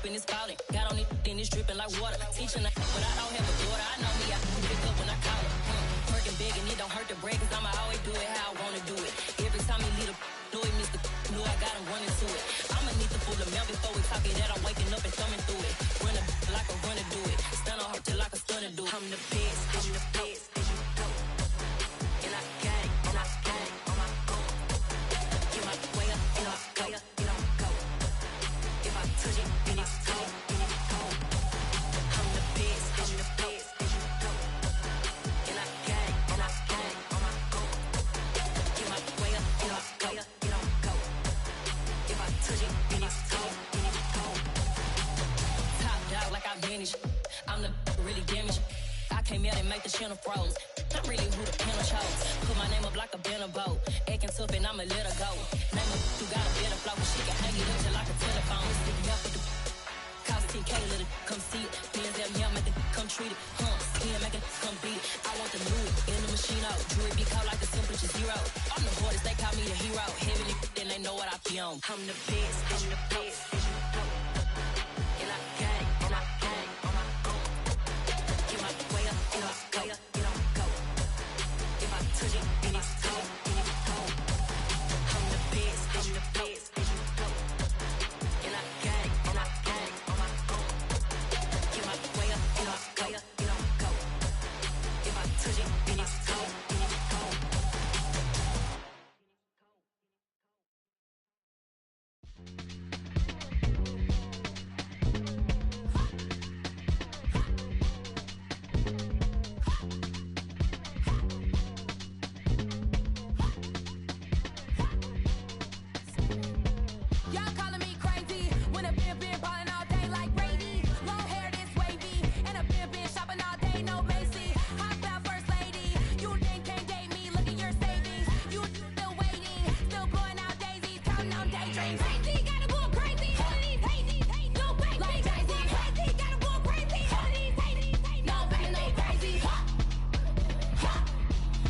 and it's falling. Got on it, then it's dripping like water. Teaching like, but I don't have a daughter. I know me, I can pick up when I call her. Working big and it don't hurt to break, cause I'ma always do it how I wanna do it. Every time he lead a know it, Mr. Know I got him running to it. I'ma need the full amount before we talk it that I'm waking up and thumbing through it. Run a like a runner do it. Stun on her till like a stunner do it. I'm the best, I'm the best, and you know. And I got it, and I got it on my own. Get my way up, and I go, and I go. If I touch it, then it's cold, and it's cold. I'm the best, and you know. And I got it, and I got it on my own. Get my way up, and I go, and I go. If I touch it, then it's cold, and it's cold. Top dog like I vanished. I'm the really damaged. I came out and make the channel froze. I'm really who the panel chose. Put my name up like a banner boat. Acting tough and I'ma let her go. Name her who got a better flow. She can hang it up just like a telephone. Sticking up with the cost 10K, let it come see it. Hands down here, make it come treat it. Skin make it come beat it. I want the new in the machine out. Jewelry be called like the temperature zero. I'm the hardest, they call me the hero. Heavily, then they know what I be on. I'm the best, I'm the best, and you know. And I got it, and I got it on my own. Get my way up, and I go, and I go. If I touch it, then it's cold, and it's cold. I'm the best, I'm the best, and you know. And I got it, and I got it on my own. Get my way up, and I go, and I go. If I touch it, then it's cold, and it's cold. Y'all calling me crazy when a been ballin' all day like Brady. Long hair this wavy, and a been shopping all day, no Macy. Hot about first lady, you think can't date me? Look at your savings, you still waiting, still blowing out daisies, counting on daydreams. Crazy, gotta go crazy. All of these hazy, no baby, like crazy. Crazy, gotta go crazy. All of these hazy, no baby, no crazy.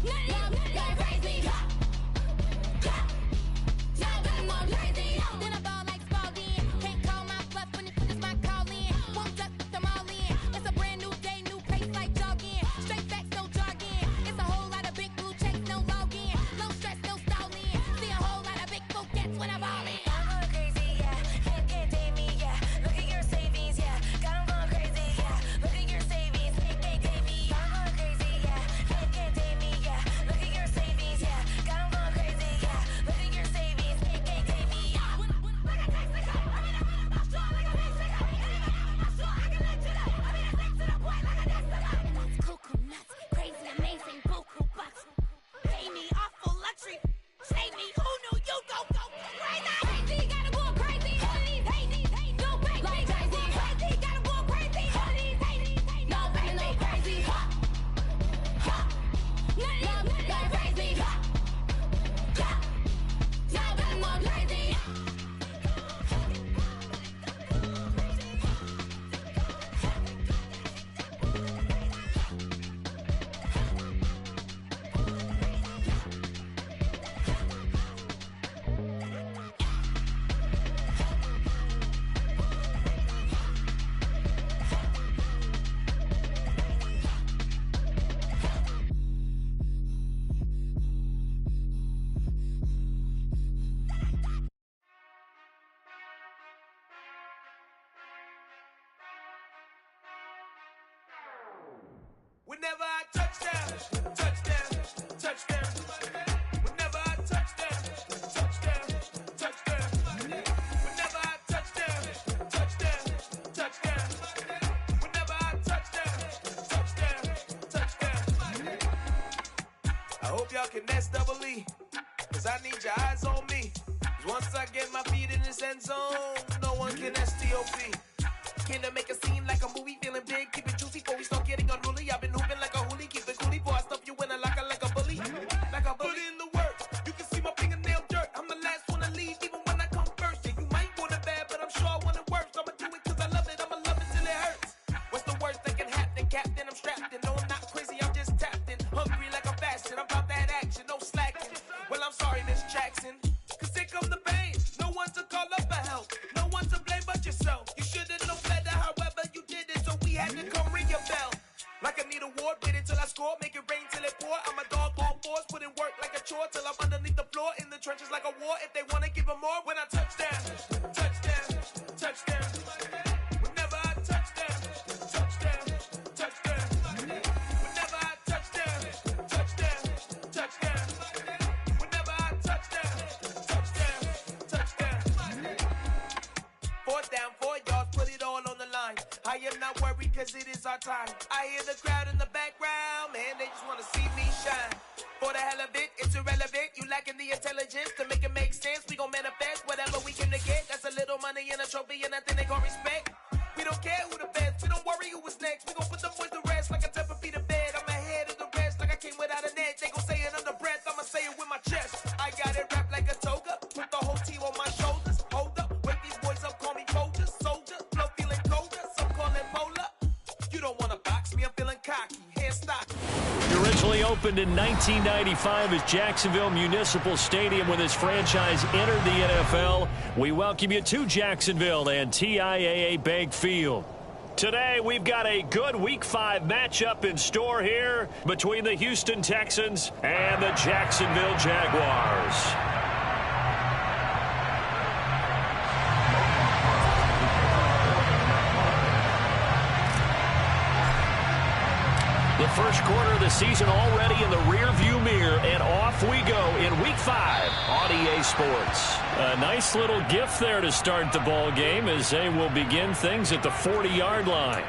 None of you got crazy. Y'all got them all crazy. Then I ball like Spalding. Can't call my bluff when it's my call in. Won't duck them all in. It's a brand new day, new pace like jogging. Straight facts, no jargon. It's a whole lot of big blue checks, no login. No stress, no stalling. See a whole lot of big folk gets when I ball in. I'm going crazy, yeah. Can't date me, yeah. Look at your savings, yeah. Got 'em going crazy, yeah. Look at your savings, can't date me. I'm going crazy, yeah. Can't date me, yeah. Look at your savings, yeah. Got 'em going crazy, yeah. Look at your savings, can't date me. Like a Mexico, I mean, I'm in a store like a Mexico. Anybody I'm in my store, I can let you know. I mean, I to the point like a Mexico. That's cuckoo nuts, crazy, amazing, buku bucks. Pay me awful luxury. Say me, who knew you go crazy? Crazy, gotta go crazy. All of these hating, no baby, like crazy. Crazy, gotta go crazy. All of these hating, no baby, no crazy. None of you got crazy. Y'all got them all crazy. Whenever I touchdown, touchdown, touchdown. Whenever I touchdown, touchdown, touchdown. Whenever I touchdown, touchdown, touchdown. Whenever I touchdown, touchdown, touchdown. I hope y'all can nest double E, cause I need your eyes on me. 'Cause once I get my feet in this end zone, no one can STOP. Can I make a scene like a movie, feeling big, keep it juicy before we start getting unruly. I've been hooping like a hoolie, keep it coolie before I stuff you in a locker like a bully. Like a bully in the work, you can see my fingernail dirt. I'm the last one to leave, even when I come first. Yeah, you might want it bad, but I'm sure I want it worse. I'ma do it cause I love it, I'ma love it till it hurts. What's the worst that can happen, Captain? I'm strapped in, no I'm not crazy, I'm just tapped in. Hungry like I'm fasting, I'm about that action, no slacking. Well I'm sorry Miss Jackson, cause here come the pain. No one to call up for help, no one to blame but yourself. You should've known Like I need a award, wait until I score, make it rain till it pour. I'm a dog on force, put in work like a chore till I'm underneath the floor, in the trenches like a war. If they wanna give them more, when I touch down, touchdown, touchdown. Whenever I touch down, touchdown, touchdown. Whenever I touch down, touchdown, touchdown. Whenever I touch down, touchdown, touchdown. 4th down, 4 yards, put it all on the line. I am not worried cause it is our time. I hear the crowd in the background, man, they just wanna see me shine. For the hell of it, it's irrelevant. You lacking the intelligence to make it make sense. We gon' manifest whatever we came to get. That's a little money and a trophy and nothing they gon' respect. We don't care who the best, we don't worry who is next. We gon' put them boys to rest like a 10 feet of bed. I'm ahead of the rest like I came without a net. They gon' say it under breath, I'ma say it with my chest. I got it wrapped like a toga, put the whole team on my shoulders. Hold up, wake these boys up, call me soldier, soldier. Flow feeling colder, some call it polar. You don't wanna box me, I'm feeling cocky, hand stocky. Originally opened in 1995 as Jacksonville Municipal Stadium when this franchise entered the NFL. We welcome you to Jacksonville and TIAA Bank Field. Today we've got a good Week 5 matchup in store here between the Houston Texans and the Jacksonville Jaguars. The first quarter of the season already in the rearview mirror, and off we go in Week 5 on EA Sports. A nice little gift there to start the ball game as they will begin things at the 40-yard line.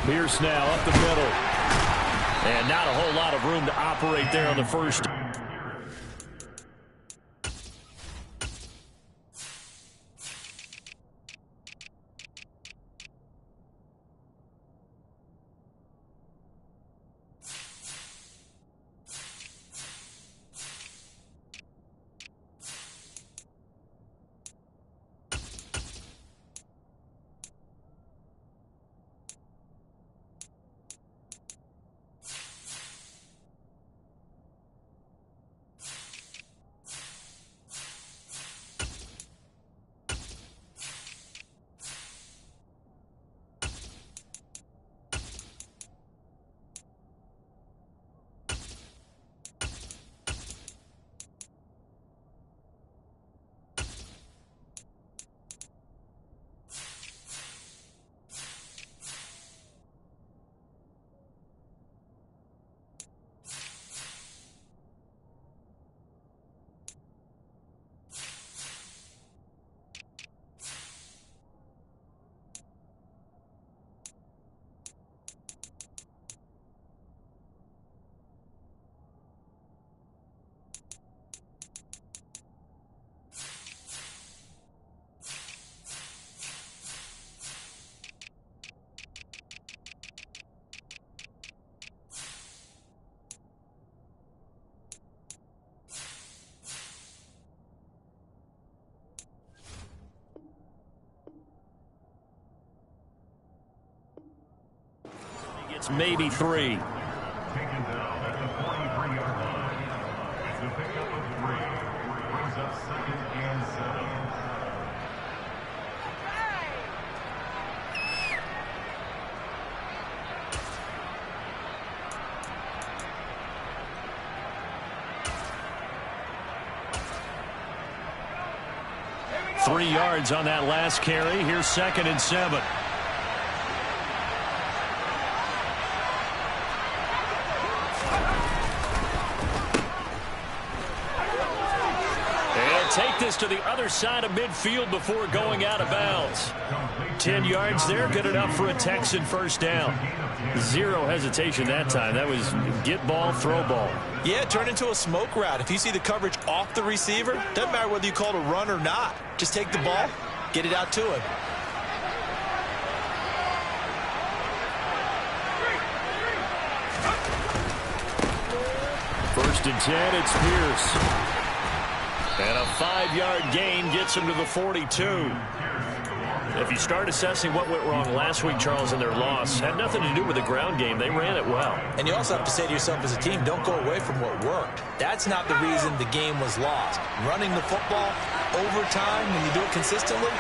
Pierce now up the middle. And not a whole lot of room to operate there on the first. It's maybe 3. Taken down at the 43-yard line. It's a pickup of 3. Brings up 2nd and 7. 3 yards on that last carry. Here's 2nd and 7. Take this to the other side of midfield before going out of bounds. 10 yards there, good enough for a Texan first down. 0 hesitation that time. That was get ball, throw ball. Yeah, turn into a smoke route. If you see the coverage off the receiver, doesn't matter whether you call it a run or not. Just take the ball, get it out to him. First and 10, it's Pierce. And a 5-yard gain gets him to the 42. If you start assessing what went wrong last week, Charles, in their loss, had nothing to do with the ground game. They ran it well. And you also have to say to yourself as a team, don't go away from what worked. That's not the reason the game was lost. Running the football over time, when you do it consistently,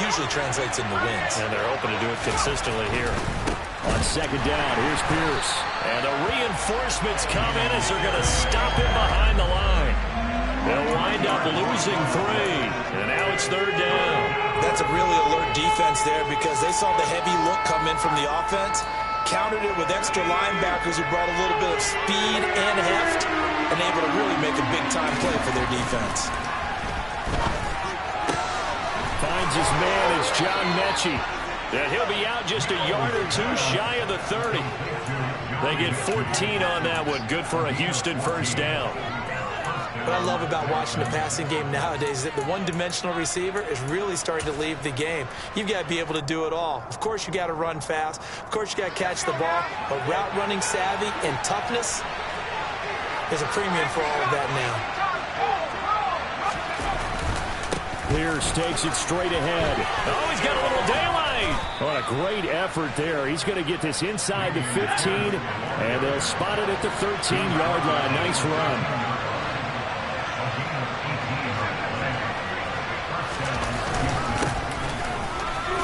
usually translates into wins. And they're open to do it consistently here. On second down, here's Pierce. And the reinforcements come in as they're going to stop him behind the line. They'll wind up losing 3. And now it's third down. That's a really alert defense there because they saw the heavy look come in from the offense, countered it with extra linebackers who brought a little bit of speed and heft, and able to really make a big-time play for their defense. Finds his man is John Mechie. And he'll be out just a yard or two shy of the 30. They get 14 on that one. Good for a Houston first down. What I love about watching the passing game nowadays is that the one-dimensional receiver is really starting to leave the game. You've got to be able to do it all. Of course, you got to run fast. Of course, you got to catch the ball. But route running savvy and toughness is a premium for all of that now. Pierce takes it straight ahead. Oh, he's got a little daylight. What a great effort there. He's going to get this inside the 15, and they'll spot it at the 13-yard line. Nice run.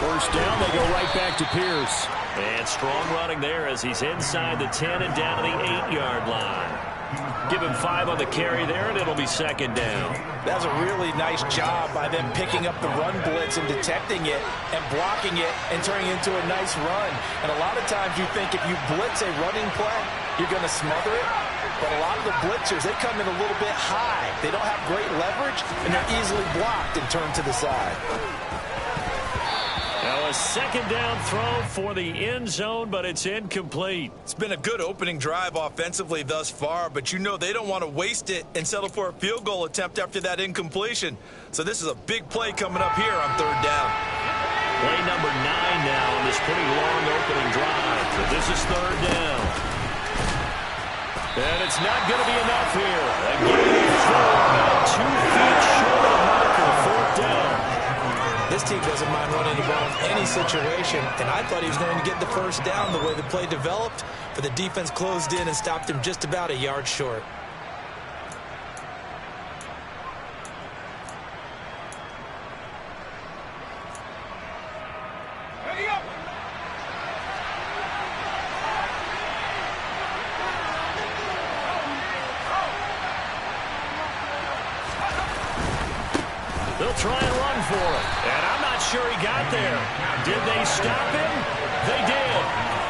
First down, they go right back to Pierce. And strong running there as he's inside the 10 and down to the 8-yard line. Give him 5 on the carry there, and it'll be second down. That was a really nice job by them picking up the run blitz and detecting it and blocking it and turning it into a nice run. And a lot of times you think if you blitz a running play, you're going to smother it. But a lot of the blitzers, they come in a little bit high. They don't have great leverage, and they're easily blocked and turned to the side. Now a second down throw for the end zone, but it's incomplete. It's been a good opening drive offensively thus far, but you know they don't want to waste it and settle for a field goal attempt after that incompletion. So this is a big play coming up here on third down. Play number 9 now on this pretty long opening drive. So this is third down. And it's not going to be enough here. Again, 2 feet short of the marker, fourth down. This team doesn't mind running the ball in any situation, and I thought he was going to get the first down the way the play developed, but the defense closed in and stopped him just about a yard short. They'll try and run for it. And I'm not sure he got there. Did they stop him? They did.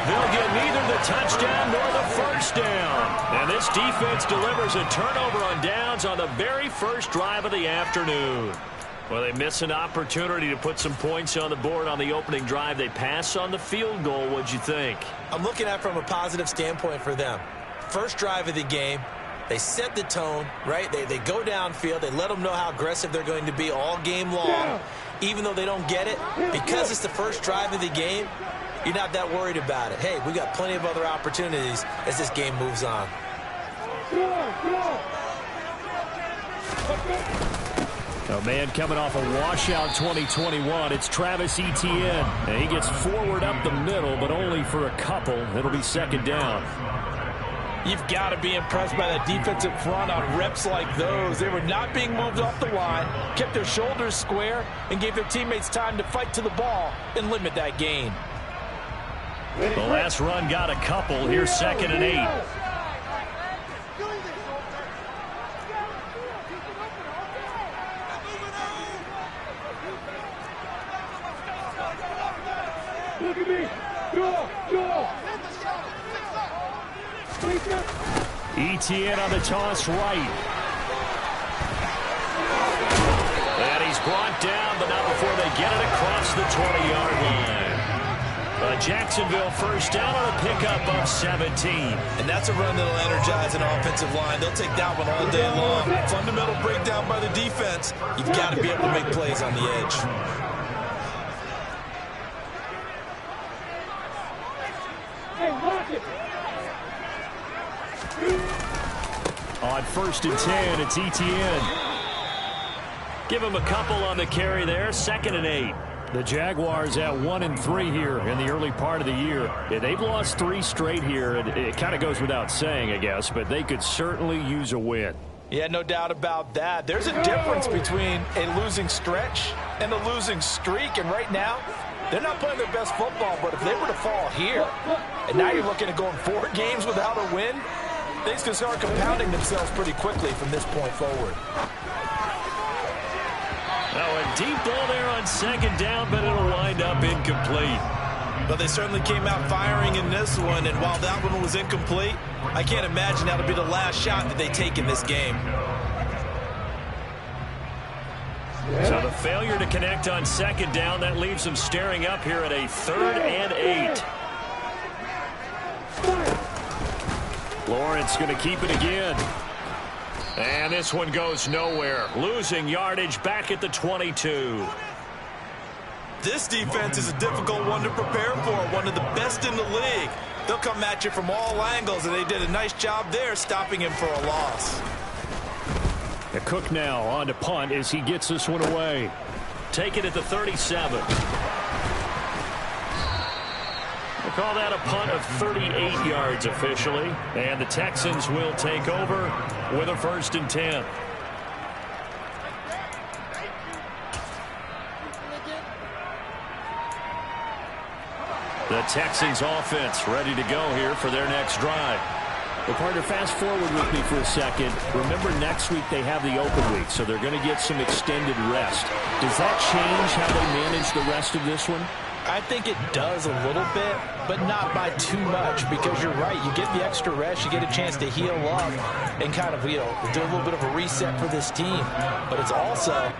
They'll get neither the touchdown nor the first down. And this defense delivers a turnover on downs on the very first drive of the afternoon. Well, they miss an opportunity to put some points on the board on the opening drive. They pass on the field goal. What'd you think? I'm looking at it from a positive standpoint for them. First drive of the game. They set the tone, right? They go downfield. They let them know how aggressive they're going to be all game long. Even though they don't get it, because it's the first drive of the game, you're not that worried about it. Hey, we got plenty of other opportunities as this game moves on. A man coming off a washout 2021. It's Travis Etienne. And he gets forward up the middle, but only for a couple. It'll be second down. You've got to be impressed by that defensive front on reps like those. They were not being moved off the line, kept their shoulders square, and gave their teammates time to fight to the ball and limit that gain. The last run got a couple. Here's second and 8. Look at me. Go. Etienne on the toss right. And he's brought down, but not before they get it across the 20-yard line. Jacksonville first down on a pickup of 17. And that's a run that'll energize an offensive line. They'll take that one all day long. Fundamental breakdown by the defense. You've got to be able to make plays on the edge. first and 10. It's Etienne. Give him a couple on the carry there. 2nd and 8. The Jaguars at 1-3 here in the early part of the year. Yeah, they've lost 3 straight here. It kind of goes without saying, I guess, but they could certainly use a win. Yeah, no doubt about that. There's a difference between a losing stretch and a losing streak, and right now, they're not playing their best football, but if they were to fall here, and now you're looking at going 4 games without a win, things can start compounding themselves pretty quickly from this point forward. Oh, a deep ball there on 2nd down, but it'll wind up incomplete. But they certainly came out firing in this one, and while that one was incomplete, I can't imagine that'll be the last shot that they take in this game. So the failure to connect on 2nd down, that leaves them staring up here at a 3rd and 8. Lawrence going to keep it again. And this one goes nowhere. Losing yardage back at the 22. This defense is a difficult one to prepare for, one of the best in the league. They'll come at you from all angles, and they did a nice job there stopping him for a loss. The Cook now on to punt as he gets this one away. Take it at the 37. We'll call that a punt of 38 yards officially. And the Texans will take over with a 1st and 10. The Texans offense ready to go here for their next drive. Well, partner, fast forward with me for a second. Remember, next week they have the open week, so they're going to get some extended rest. Does that change how they manage the rest of this one? I think it does a little bit, but not by too much, because you're right. You get the extra rest, you get a chance to heal up and kind of, do a little bit of a reset for this team. But it's also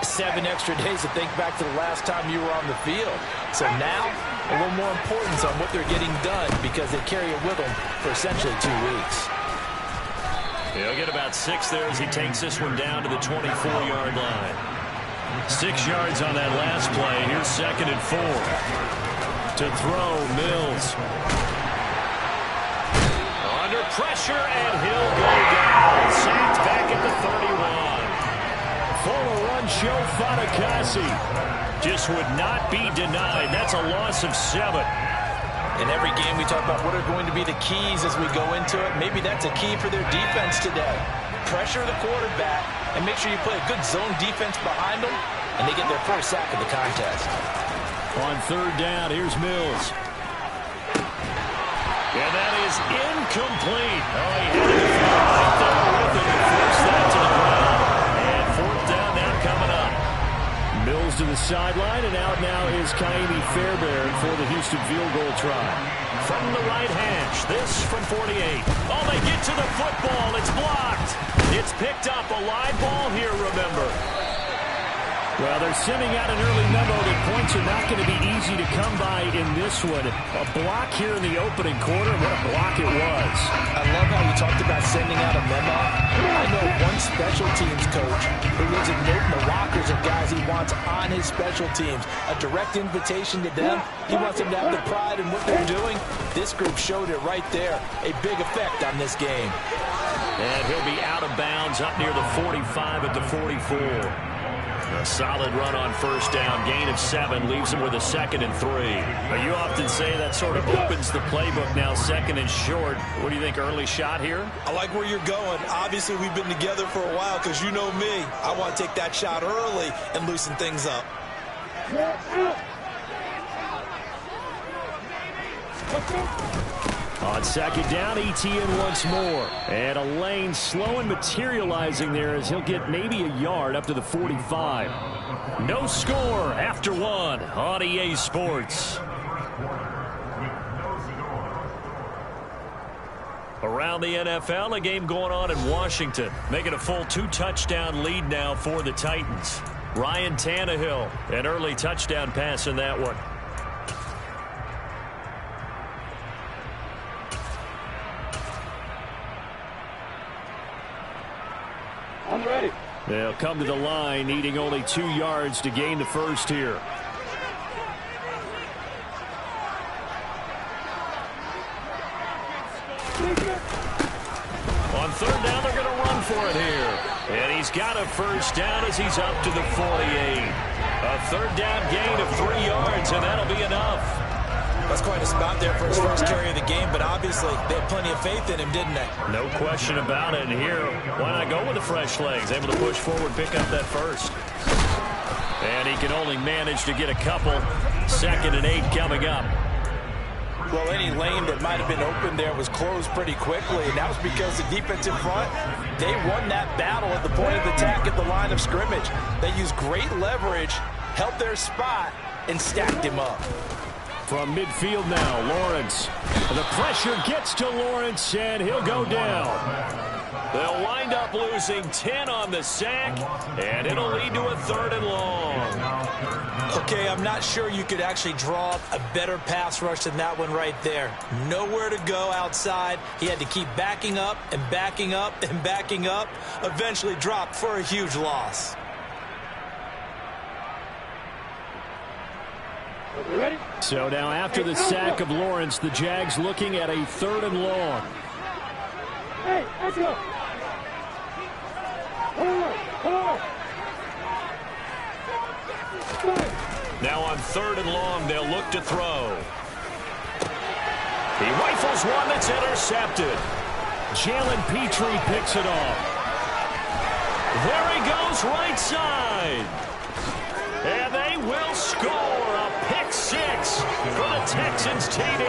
7 extra days to think back to the last time you were on the field. So now, a little more importance on what they're getting done, because they carry it with them for essentially 2 weeks. He'll get about 6 there as he takes this one down to the 24-yard line. 6 yards on that last play. Here's 2nd and 4. To throw, Mills. Under pressure, and he'll go down. Sacked back at the 31. Full run show, Fatukasi. Just would not be denied. That's a loss of 7. In every game, we talk about what are going to be the keys as we go into it. Maybe that's a key for their defense today. Pressure the quarterback and make sure you play a good zone defense behind them, and they get their first sack of the contest. On 3rd down, here's Mills. And that is incomplete. Oh, he had it right there with it and forced that to the ground. And 4th down now coming up. Mills to the sideline, and out now is Kaimi Fairbairn for the Houston field goal try. From the right hash, this from 48. Oh, they get to the football. It's blocked. It's picked up. A live ball here, remember. Well, they're sending out an early memo that points are not going to be easy to come by in this one. A block here in the opening quarter. What a block it was. I love how you talked about sending out a memo. I know one special teams coach who lives in the lockers of guys he wants on his special teams. A direct invitation to them. He wants them to have the pride in what they're doing. This group showed it right there. A big effect on this game. And he'll be out of bounds up near the 45 at the 44. A solid run on 1st down. Gain of 7 leaves him with a 2nd and 3. Now, you often say that sort of opens the playbook now, 2nd and short. What do you think, early shot here? I like where you're going. Obviously, we've been together for a while, because you know me. I want to take that shot early and loosen things up. On 2nd down, Etienne once more. And a lane slow and materializing there as he'll get maybe a yard up to the 45. No score after 1 on EA Sports. Around the NFL, a game going on in Washington, making a full 2-touchdown lead now for the Titans. Ryan Tannehill, an early touchdown pass in that one. I'm ready. They'll come to the line, needing only 2 yards to gain the first here. On 3rd down, they're going to run for it here. And he's got a first down as he's up to the 48. A third down gain of 3 yards, and that'll be enough. That's quite a spot there for his first carry of the game, but obviously they had plenty of faith in him, didn't they? No question about it. And here, why not go with the fresh legs? Able to push forward, pick up that first. And he can only manage to get a couple. 2nd and 8 coming up. Well, any lane that might have been open there was closed pretty quickly, and that was because the defensive front, they won that battle at the point of attack at the line of scrimmage. They used great leverage, held their spot, and stacked him up. From midfield now, Lawrence. The pressure gets to Lawrence, and he'll go down. They'll wind up losing 10 on the sack, and it'll lead to a 3rd and long. Okay, I'm not sure you could actually draw up a better pass rush than that one right there. Nowhere to go outside. He had to keep backing up and backing up and backing up. Eventually dropped for a huge loss. Ready? So now after the sack of Lawrence, the Jags looking at a 3rd and long. Hey, let's go. Come on. Now on 3rd and long, they'll look to throw. He rifles one that's intercepted. Jalen Petrie picks it off. There he goes right side. And they will score a pick 6 for the Texans TD.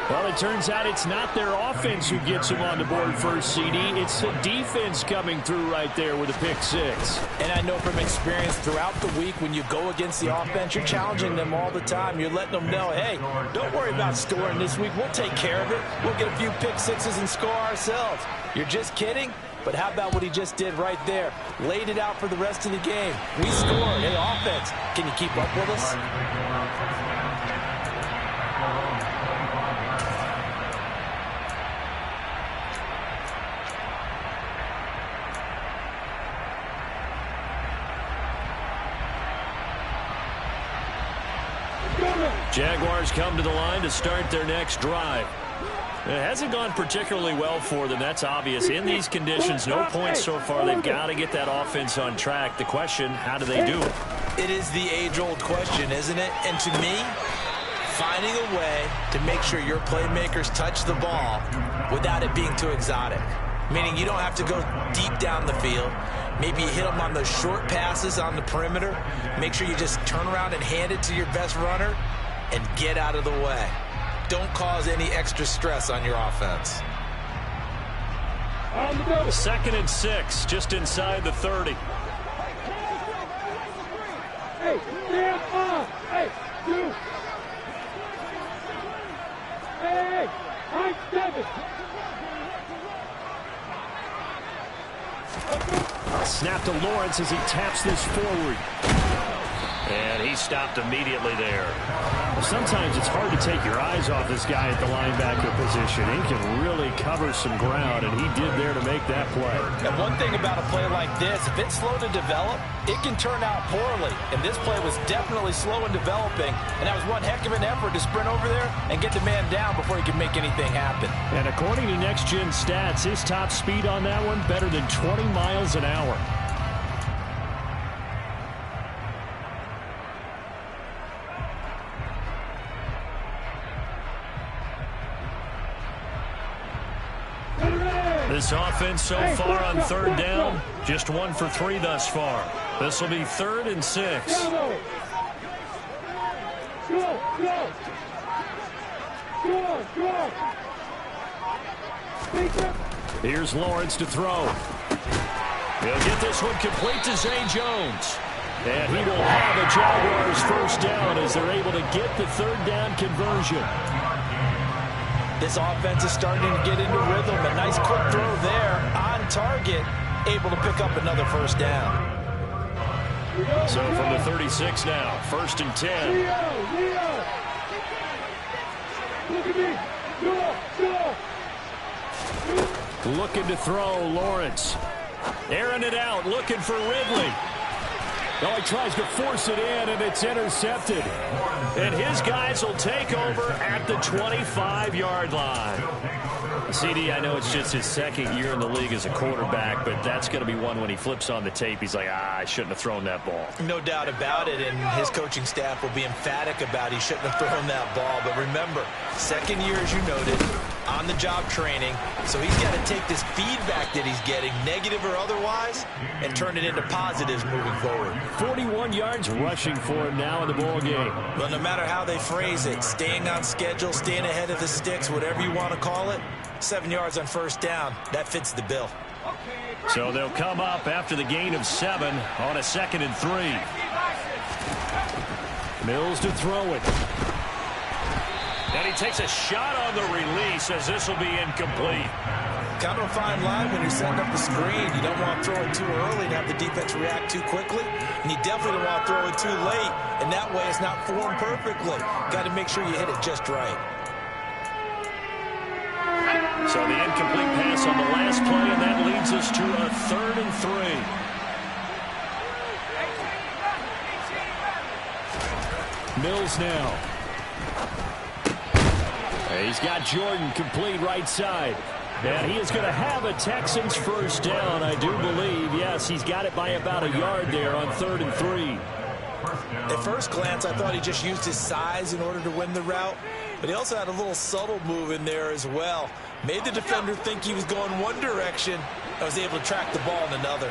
Well, it turns out it's not their offense who gets him on the board first, CD. It's the defense coming through right there with a pick 6. And I know from experience throughout the week when you go against the offense, you're challenging them all the time. You're letting them know, hey, don't worry about scoring this week. We'll take care of it. We'll get a few pick 6s and score ourselves. You're just kidding? But how about what he just did right there? Laid it out for the rest of the game. We scored. Hey, offense, can you keep up with us? Jaguars come to the line to start their next drive. It hasn't gone particularly well for them. That's obvious. In these conditions, no points so far. They've got to get that offense on track. The question, how do they do it? It is the age-old question, isn't it? And to me, finding a way to make sure your playmakers touch the ball without it being too exotic. Meaning you don't have to go deep down the field. Maybe you hit them on those short passes on the perimeter. Make sure you just turn around and hand it to your best runner and get out of the way. Don't cause any extra stress on your offense. 2nd and 6, just inside the 30. Hey, stand up. Hey, you. Hey, I'm 7. Snap to Lawrence as he taps this forward. And he stopped immediately there. Sometimes it's hard to take your eyes off this guy at the linebacker position. He can really cover some ground, and he did there to make that play. And one thing about a play like this, if it's slow to develop, it can turn out poorly. And this play was definitely slow in developing, and that was one heck of an effort to sprint over there and get the man down before he could make anything happen. And according to Next Gen Stats, his top speed on that one, better than 20 miles an hour. This offense so far on 3rd down, just 1 for 3 thus far. This will be 3rd and 6. Here's Lawrence to throw. He'll get this one complete to Zay Jones. And he will have a Jaguars first down as they're able to get the 3rd down conversion. This offense is starting to get into rhythm. A nice quick throw there on target, able to pick up another first down. So from the 36 now, 1st and 10. Look at me. Go. Looking to throw, Lawrence. Airing it out, looking for Ridley. Oh, he tries to force it in, and it's intercepted. And his guys will take over at the 25-yard line. CD, I know it's just his second year in the league as a quarterback, but that's going to be one when he flips on the tape. He's like, I shouldn't have thrown that ball. No doubt about it, and his coaching staff will be emphatic about he shouldn't have thrown that ball. But remember, second year, as you noted, on-the-job training, so he's got to take this feedback that he's getting, negative or otherwise, and turn it into positives moving forward. 41 yards rushing for him now in the ball game. Well, no matter how they phrase it, staying on schedule, staying ahead of the sticks, whatever you want to call it, 7 yards on first down, that fits the bill. So they'll come up after the gain of 7 on a 2nd and 3. Mills to throw it. And he takes a shot on the release as this will be incomplete. Kind of a fine line when you're setting up the screen. You don't want to throw it too early and have the defense react too quickly. And you definitely don't want to throw it too late. And that way it's not formed perfectly. Got to make sure you hit it just right. So the incomplete pass on the last play, and that leads us to a 3rd and 3. Mills now. He's got Jordan complete right side. And he is going to have a Texans first down, I do believe. Yes, he's got it by about a yard there on 3rd and 3. At first glance, I thought he just used his size in order to win the route. But he also had a little subtle move in there as well. Made the defender think he was going one direction. I was able to track the ball in another.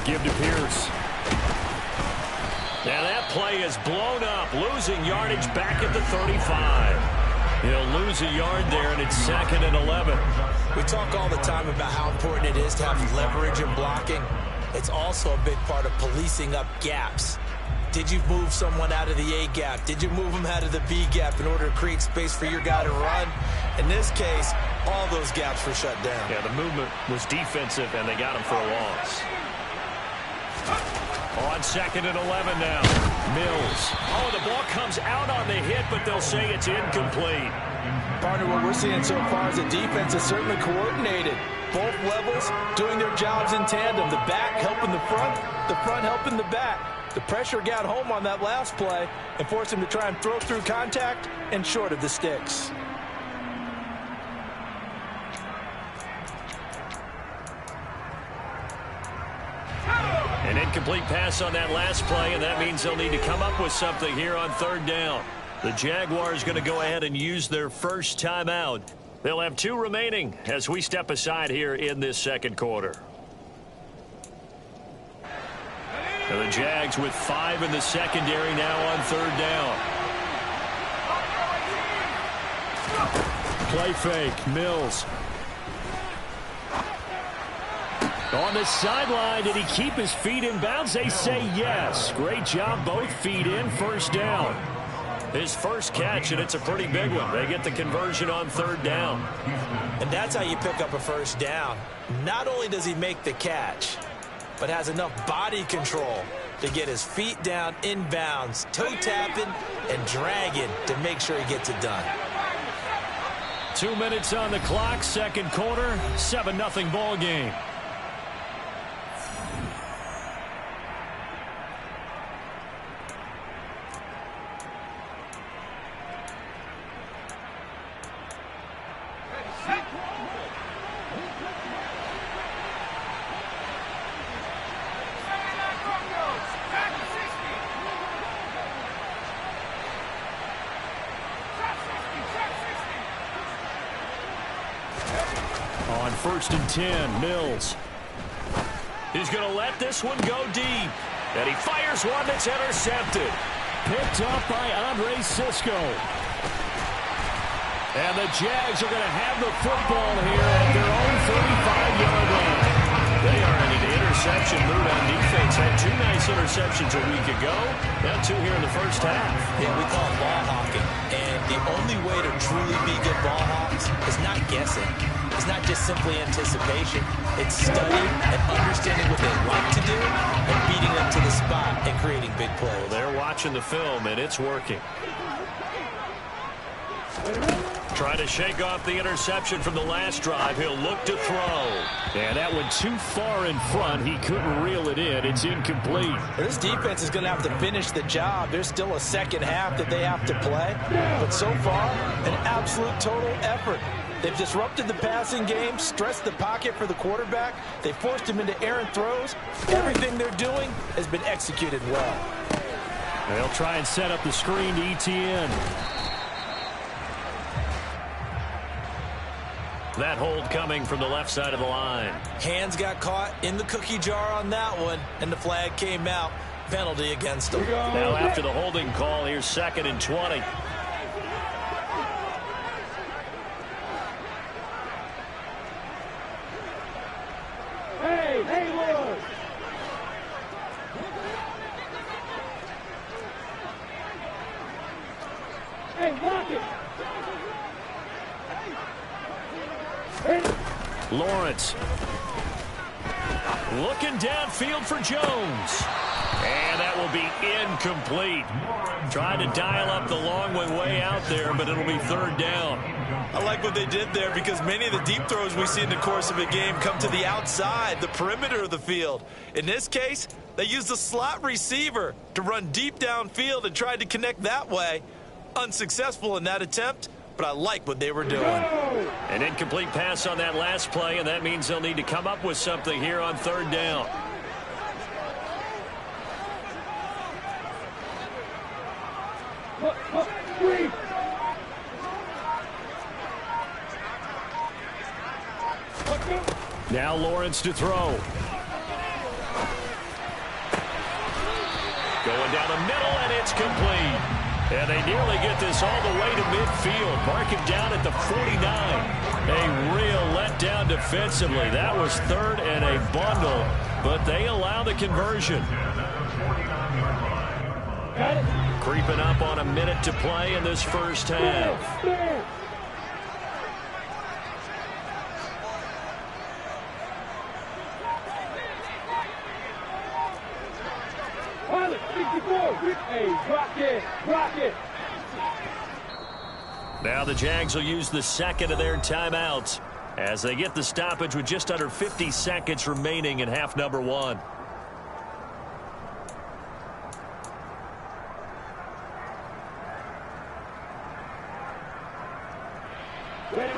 Give to Pierce. Now that play is blown up, losing yardage back at the 35. He'll lose a yard there, and it's 2nd and 11. We talk all the time about how important it is to have leverage in blocking. It's also a big part of policing up gaps. Did you move someone out of the A gap? Did you move them out of the B gap in order to create space for your guy to run? In this case, all those gaps were shut down. Yeah, the movement was defensive, and they got him for a loss. On 2nd and 11 now. Mills. Oh, the ball comes out on the hit, but they'll say it's incomplete. Partner, what we're seeing so far is the defense is certainly coordinated. Both levels doing their jobs in tandem. The back helping the front helping the back. The pressure got home on that last play and forced him to try and throw through contact and short of the sticks. An incomplete pass on that last play, and that means they'll need to come up with something here on 3rd down. The Jaguars going to go ahead and use their first timeout. They'll have 2 remaining as we step aside here in this 2nd quarter. And the Jags with 5 in the secondary now on 3rd down. Play fake, Mills. On the sideline, did he keep his feet in bounds? They say yes. Great job, both feet in, first down. His first catch, and it's a pretty big one. They get the conversion on 3rd down. And that's how you pick up a first down. Not only does he make the catch, but has enough body control to get his feet down in bounds, toe tapping and dragging to make sure he gets it done. 2 minutes on the clock, 2nd quarter, 7-0 ball game. On 1st and 10, Mills. He's going to let this one go deep. And he fires one that's intercepted. Picked up by Andre Sisco. And the Jags are going to have the football here at their own 35-yard line. They are in an interception mood on defense. Had 2 nice interceptions a week ago. Now 2 here in the first half. Yeah, we call it ball hawking. And the only way to truly be good ball hawks is not guessing. It's not just simply anticipation. It's studying and understanding what they like to do and beating them to the spot and creating big plays. Well, they're watching the film, and it's working. Trying to shake off the interception from the last drive. He'll look to throw. And that went too far in front. He couldn't reel it in. It's incomplete. This defense is going to have to finish the job. There's still a second half that they have to play. But so far, an absolute total effort. They've disrupted the passing game, stressed the pocket for the quarterback. They forced him into errant throws. Everything they're doing has been executed well. They'll try and set up the screen to ETN. That hold coming from the left side of the line. Hands got caught in the cookie jar on that one, and the flag came out. Penalty against them. Now after the holding call, here's 2nd and 20. Hey, Hayward! Hey, block it! Lawrence. Looking downfield for Jones. And that will be incomplete. Trying to dial up the long way out there, but it'll be 3rd down. I like what they did there because many of the deep throws we see in the course of a game come to the outside, the perimeter of the field. In this case, they used the slot receiver to run deep downfield and tried to connect that way. Unsuccessful in that attempt, but I like what they were doing. An incomplete pass on that last play, and that means they'll need to come up with something here on 3rd down. Now Lawrence to throw. Going down the middle, and it's complete. And they nearly get this all the way to midfield. Mark him down at the 49. A real letdown defensively. That was 3rd and a bundle, but they allow the conversion. Creeping up on a minute to play in this first half. Now the Jags will use the 2nd of their timeouts as they get the stoppage with just under 50 seconds remaining in half number 1. Ready.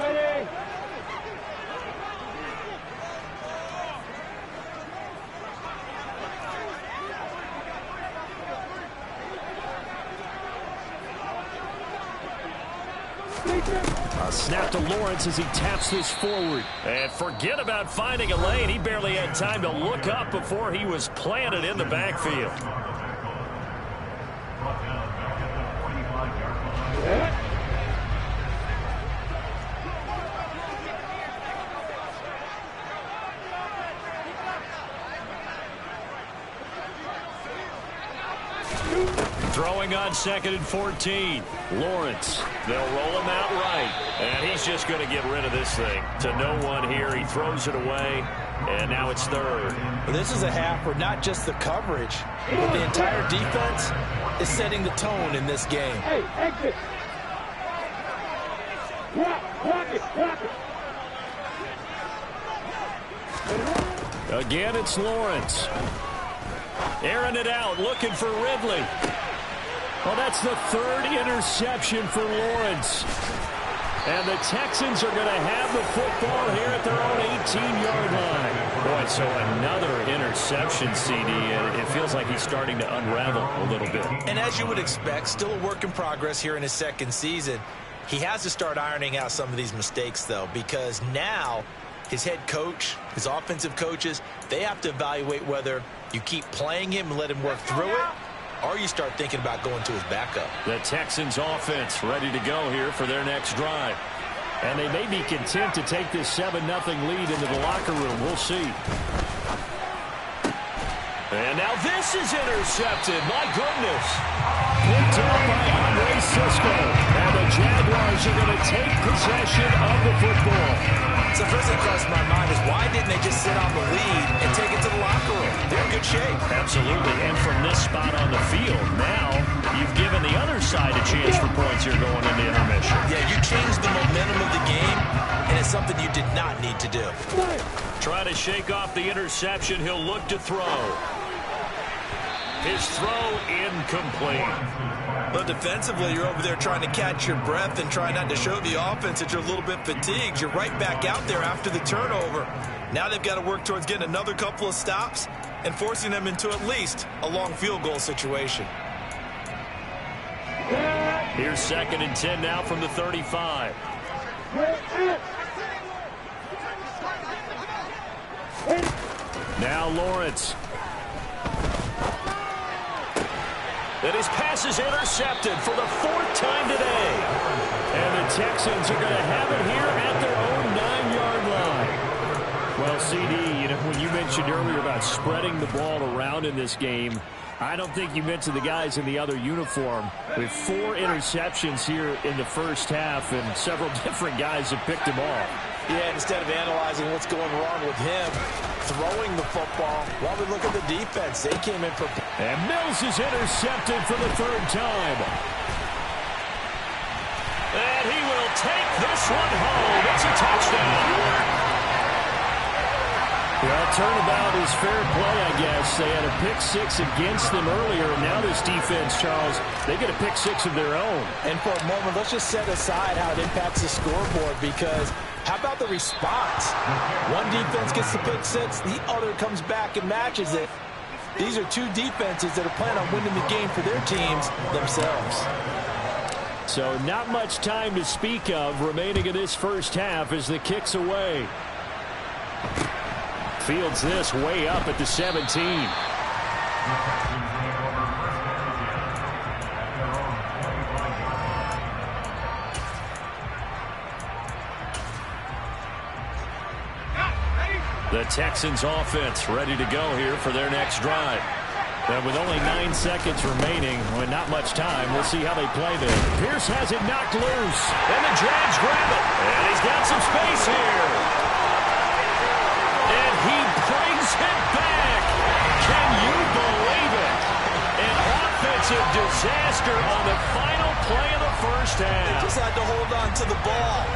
A snap to Lawrence as he taps this forward. And forget about finding a lane. He barely had time to look up before he was planted in the backfield. Throwing on 2nd and 14. Lawrence. They'll roll him out right. And he's just going to get rid of this thing. To no one here. He throws it away. And now it's 3rd. Well, this is a half where not just the coverage, but the entire defense is setting the tone in this game. Hey, exit! Block it! Again, it's Lawrence. Airing it out, looking for Ridley. Well, that's the 3rd interception for Lawrence. And the Texans are going to have the football here at their own 18-yard line. Boy, so another interception, CD, and it feels like he's starting to unravel a little bit. And as you would expect, still a work in progress here in his 2nd season. He has to start ironing out some of these mistakes, though, because now his head coach, his offensive coaches, they have to evaluate whether you keep playing him and let him work through it, or you start thinking about going to his backup. The Texans offense ready to go here for their next drive. And they may be content to take this 7-0 lead into the locker room. We'll see. And now this is intercepted. My goodness. Picked up by Andre Cisco. And the Jaguars are going to take possession of the football. So the first thing that crossed my mind is why didn't they just sit on the lead and take it to the locker room? They're in good shape. Absolutely. And from this spot on the field, now you've given the other side a chance for points here going into intermission. Yeah, you changed the momentum something you did not need to do. Trying to shake off the interception. He'll look to throw. His throw incomplete. But defensively, you're over there trying to catch your breath and try not to show the offense that you're a little bit fatigued. You're right back out there after the turnover. Now they've got to work towards getting another couple of stops and forcing them into at least a long field goal situation. Here's 2nd and 10 now from the 35. Now Lawrence. And his pass is intercepted for the 4th time today. And the Texans are going to have it here at their own 9-yard line. Well, CD, you know, when you mentioned earlier about spreading the ball around in this game, I don't think you mentioned the guys in the other uniform. With 4 interceptions here in the first half, and several different guys have picked them off. Yeah, instead of analyzing what's going wrong with him throwing the football, while we look at the defense, they came in prepared. And Mills is intercepted for the 3rd time. And he will take this one home. It's a touchdown. Well, turnabout is fair play, I guess. They had a pick 6 against them earlier, and now this defense, Charles, they get a pick 6 of their own. And for a moment, let's just set aside how it impacts the scoreboard, because how about the response? One defense gets the pick 6, the other comes back and matches it. These are 2 defenses that are planning on winning the game for their teams themselves. So not much time to speak of remaining in this first half as the kick's away. Fields this way up at the 17. The Texans offense ready to go here for their next drive. And with only 9 seconds remaining, with not much time, we'll see how they play this. Pierce has it knocked loose, and the Jags grab it. And he's got some space here. And he brings it back. Can you believe it? An offensive disaster on the final play of the first half. They just had to hold on to the ball.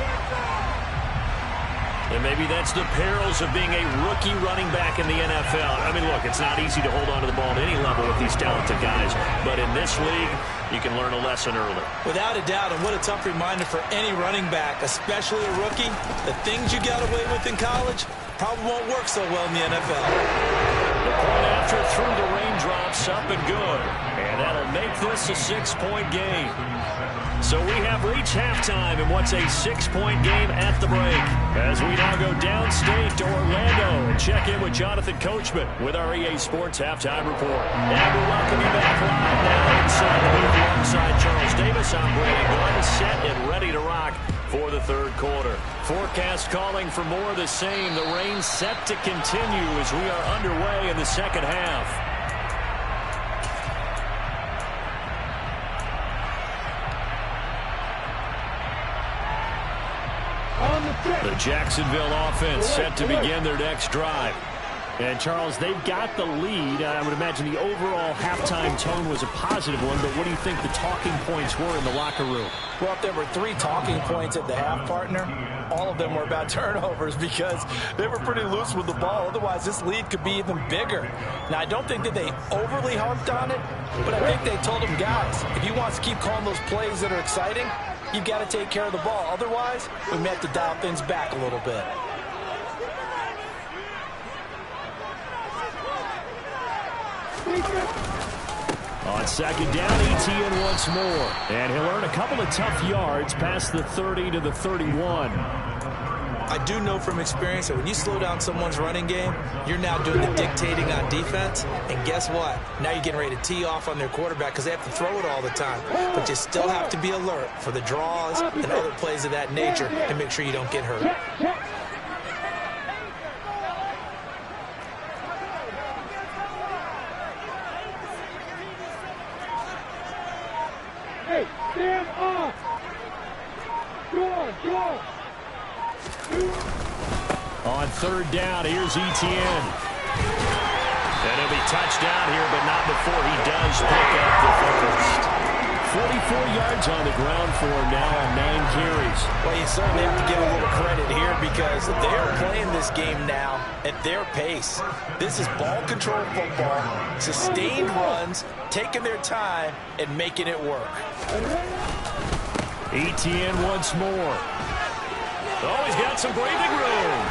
And maybe that's the perils of being a rookie running back in the NFL. I mean, look, it's not easy to hold on to the ball at any level with these talented guys. But in this league, you can learn a lesson early. Without a doubt, and what a tough reminder for any running back, especially a rookie. The things you got away with in college probably won't work so well in the NFL. The point after through the raindrops, up and good. And that'll make this a 6-point game. So we have reached halftime in what's a 6-point game at the break. As we now go downstate to Orlando and check in with Jonathan Coachman with our EA Sports Halftime Report. And we welcome you back live now inside the booth alongside Charles Davis. I'm Brady Glenn, set and ready to rock for the 3rd quarter. Forecast calling for more of the same. The rain set to continue as we are underway in the 2nd half. The Jacksonville offense set to begin their next drive. And, Charles, they've got the lead. I would imagine the overall halftime tone was a positive one, but what do you think the talking points were in the locker room? Well, if there were 3 talking points at the half, partner, all of them were about turnovers because they were pretty loose with the ball. Otherwise, this lead could be even bigger. Now, I don't think that they overly harped on it, but I think they told them, guys, if you want to keep calling those plays that are exciting, you've got to take care of the ball. Otherwise, we may have to dial things back a little bit. On 2nd down, Etienne once more. And he'll earn a couple of tough yards past the 30 to the 31. I do know from experience that when you slow down someone's running game, you're now doing the dictating on defense. And guess what? Now you're getting ready to tee off on their quarterback because they have to throw it all the time. But you still have to be alert for the draws and other plays of that nature and make sure you don't get hurt. Hey, stand up! Go! On 3rd down, here's Etienne. And it'll be touchdown here, but not before he does pick up the first. 44 yards on the ground for him now on 9 carries. Well, you certainly have to give a little credit here because they're playing this game now at their pace. This is ball control football, sustained runs, taking their time, and making it work. ETN once more. Oh, he's got some breathing room.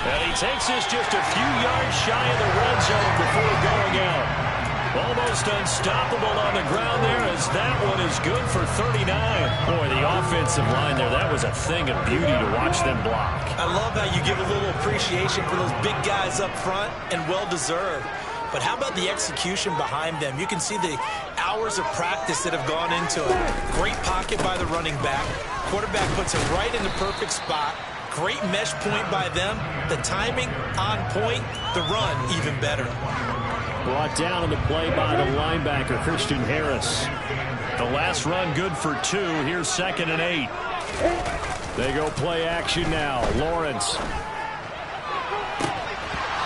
And he takes this just a few yards shy of the red zone before going out. Almost unstoppable on the ground there as that one is good for 39. Boy, the offensive line there, that was a thing of beauty to watch them block. I love how you give a little appreciation for those big guys up front, and well-deserved. But how about the execution behind them? You can see the hours of practice that have gone into it. Great pocket by the running back. Quarterback puts it right in the perfect spot. Great mesh point by them. The timing on point. The run even better. Brought down on the play by the linebacker, Christian Harris. The last run good for 2. Here's 2nd and 8. They go play action now. Lawrence.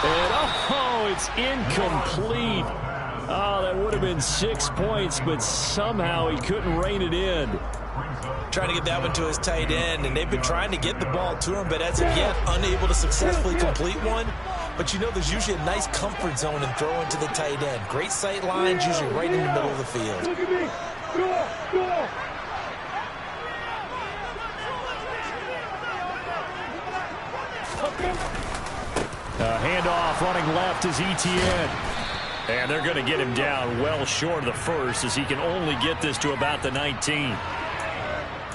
And oh, it's incomplete. Oh, that would have been 6 points, but somehow he couldn't rein it in. Trying to get that one to his tight end, and they've been trying to get the ball to him, but as of yet, unable to successfully complete one. But you know there's usually a nice comfort zone in throwing to the tight end. Great sight lines, usually right in the middle of the field. Look at me. Go. Handoff running left is ETN. And they're going to get him down well short of the first as he can only get this to about the 19.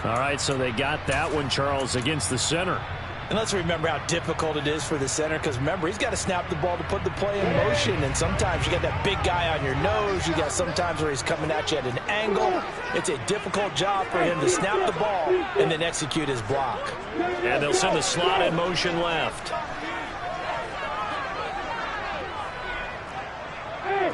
All right, so they got that one, Charles, against the center. And let's remember how difficult it is for the center, because remember, he's got to snap the ball to put the play in motion, and sometimes you got that big guy on your nose. You got sometimes where he's coming at you at an angle. It's a difficult job for him to snap the ball and then execute his block. And they'll send the slot in motion left. Hey,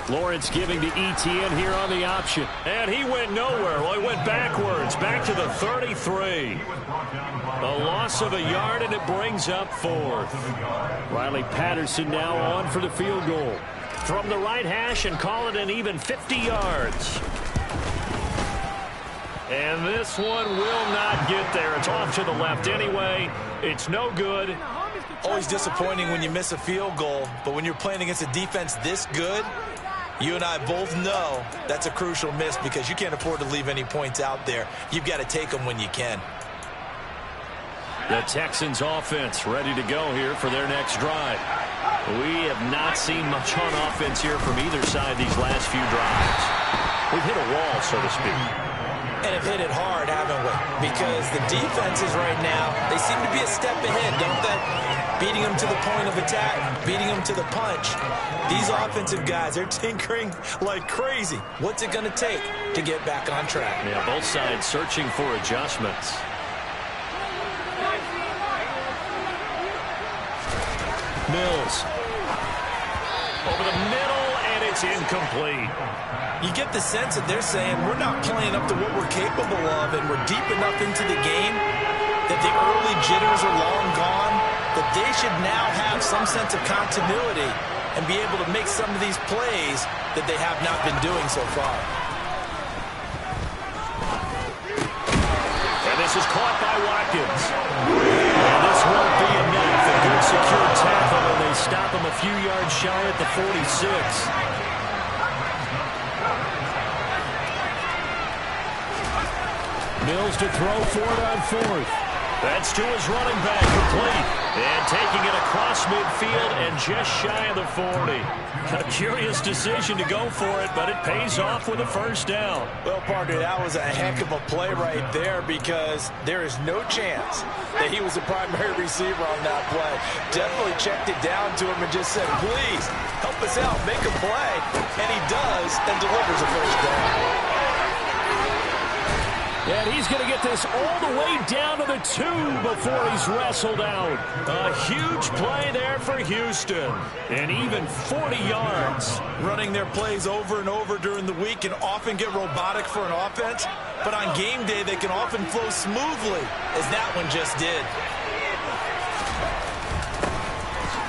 Lawrence giving to ETN here on the option. And he went nowhere. Well, he went backwards, back to the 33. A loss of a yard, and it brings up 4th. Riley Patterson now on for the field goal. From the right hash and call it an even 50 yards. And this one will not get there. It's off to the left anyway. It's no good. Always disappointing when you miss a field goal, but when you're playing against a defense this good, you and I both know that's a crucial miss because you can't afford to leave any points out there. You've got to take them when you can. The Texans offense ready to go here for their next drive. We have not seen much on offense here from either side these last few drives. We've hit a wall, so to speak. And have hit it hard, haven't we? Because the defenses right now, they seem to be a step ahead, don't they? Beating them to the point of attack, beating them to the punch. These offensive guys, they're tinkering like crazy. What's it going to take to get back on track? Yeah, both sides searching for adjustments. Mills. Over the middle, and it's incomplete. You get the sense that they're saying we're not playing up to what we're capable of, and we're deep enough into the game that the early jitters are long gone, that they should now have some sense of continuity and be able to make some of these plays that they have not been doing so far. And this is caught by Watkins. And this won't be enough. A good secure tackle, and they stop him a few yards shy at the 46. Mills to throw for it on 4th. That's to his running back, complete. And taking it across midfield and just shy of the 40. A curious decision to go for it, but it pays off with a first down. Well, partner, that was a heck of a play right there because there is no chance that he was the primary receiver on that play. Definitely checked it down to him and just said, please, help us out, make a play. And he does and delivers a first down. And he's going to get this all the way down to the 2 before he's wrestled out. A huge play there for Houston. And even 40 yards. Running their plays over and over during the week can often get robotic for an offense. But on game day, they can often flow smoothly, as that one just did.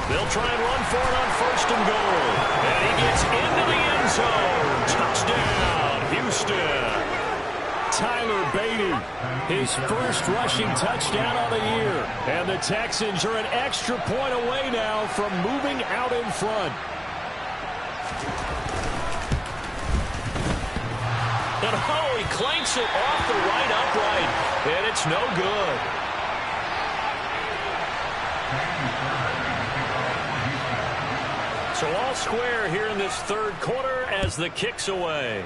They'll try and run for it on 1st and goal. And he gets into the end zone. Touchdown, Houston. Tyler Beatty, his first rushing touchdown of the year. And the Texans are an extra point away now from moving out in front. And oh, he clanks it off the right upright. And it's no good. So all square here in this 3rd quarter as the kick's away.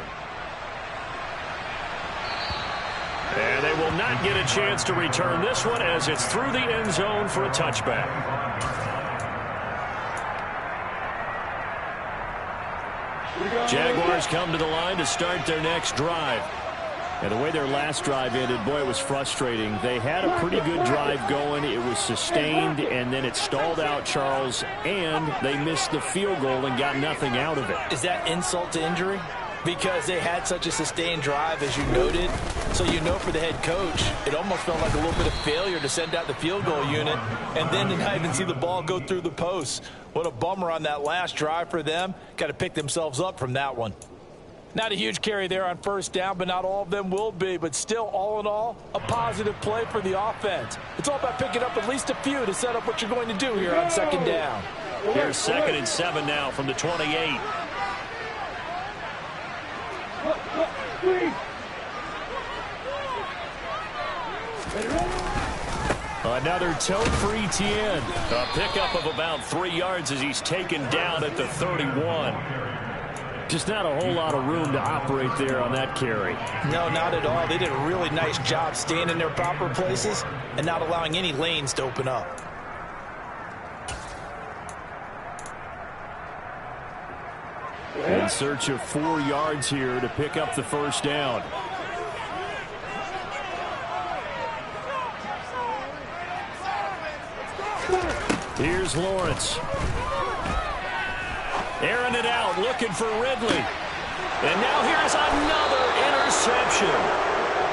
And they will not get a chance to return this one as it's through the end zone for a touchback. Jaguars come to the line to start their next drive. And the way their last drive ended, boy, it was frustrating. They had a pretty good drive going. It was sustained, and then it stalled out, Charles, and they missed the field goal and got nothing out of it. Is that insult to injury? Because they had such a sustained drive, as you noted. So you know for the head coach, it almost felt like a little bit of failure to send out the field goal unit and then to not even see the ball go through the post. What a bummer on that last drive for them. Got to pick themselves up from that one. Not a huge carry there on 1st down, but not all of them will be. But still, all in all, a positive play for the offense. It's all about picking up at least a few to set up what you're going to do here on 2nd down. Here's 2nd and 7 now from the 28. Another tote for Etienne. A pickup of about 3 yards as he's taken down at the 31. Just not a whole lot of room to operate there on that carry. No, not at all. They did a really nice job staying in their proper places and not allowing any lanes to open up. In search of 4 yards here to pick up the 1st down. Here's Lawrence. Airing it out, looking for Ridley. And now here's another interception.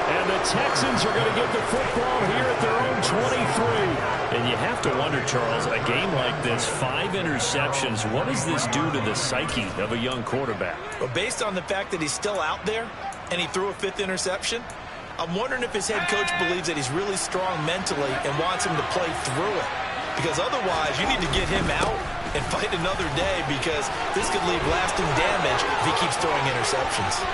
And the Texans are going to get the football here at their own 23. And you have to wonder, Charles, a game like this, 5 interceptions, what does this do to the psyche of a young quarterback? Well, based on the fact that he's still out there and he threw a 5th interception, I'm wondering if his head coach believes that he's really strong mentally and wants him to play through it. Because otherwise, you need to get him out and fight another day, because this could leave lasting damage if he keeps throwing interceptions.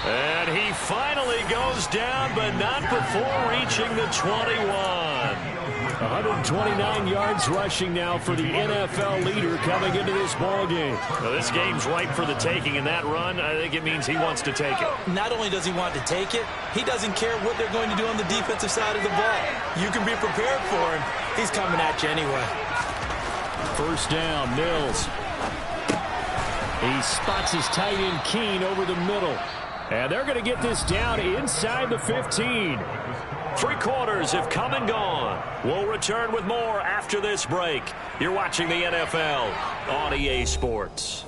And he finally goes down, but not before reaching the 21. 129 yards rushing now for the NFL leader coming into this ballgame. Well, this game's ripe for the taking, and that run, I think it means he wants to take it. Not only does he want to take it, he doesn't care what they're going to do on the defensive side of the ball. You can be prepared for him. He's coming at you anyway. 1st down, Mills. He spots his tight end Keene over the middle. And they're going to get this down inside the 15. 3 quarters have come and gone. We'll return with more after this break. You're watching the NFL on EA Sports.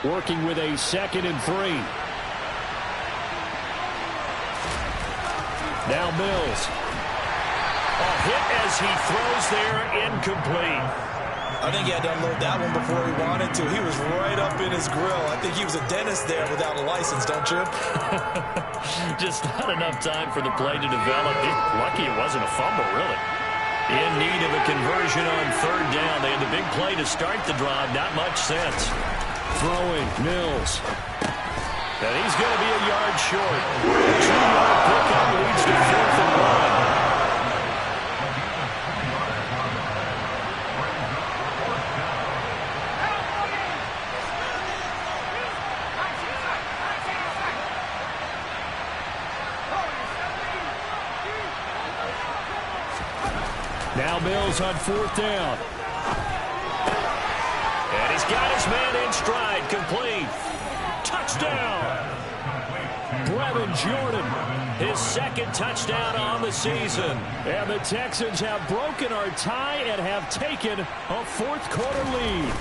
Working with a 2nd and 3. Now Mills. A hit as he throws there, incomplete. I think he had to unload that one before he wanted to. He was right up in his grill. I think he was a dentist there without a license, don't you? Just not enough time for the play to develop. Lucky it wasn't a fumble, really. In need of a conversion on 3rd down. They had the big play to start the drive. Not much sense. Throwing, Mills. And he's going to be a yard short. 2-yard pickup leads to 4th and 1. Now Mills on 4th down. And he's got his man in stride, complete. Touchdown. Brevin Jordan, his second touchdown on the season. And the Texans have broken our tie and have taken a fourth-quarter lead.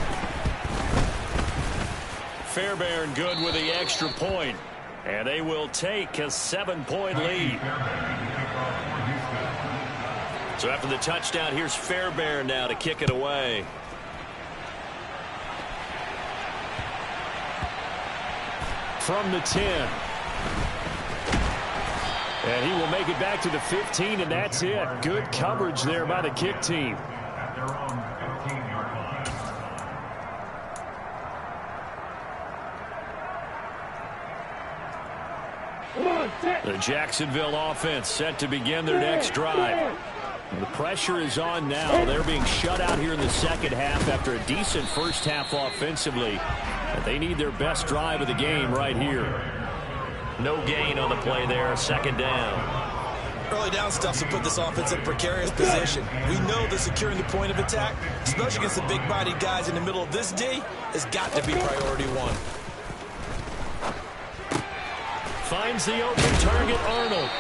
Fairbairn good with the extra point. And they will take a 7-point lead. So after the touchdown, here's Fairbairn now to kick it away. From the 10. And he will make it back to the 15, and that's it. Good coverage there by the kick team. The Jacksonville offense set to begin their next drive. The pressure is on now. They're being shut out here in the second half after a decent first half offensively. But they need their best drive of the game right here. No gain on the play there. Second down. Early down stuff to put this offense in a precarious position. We know that securing the point of attack, especially against the big-bodied guys in the middle of this D, has got to be priority one. Finds the open target, Arnold.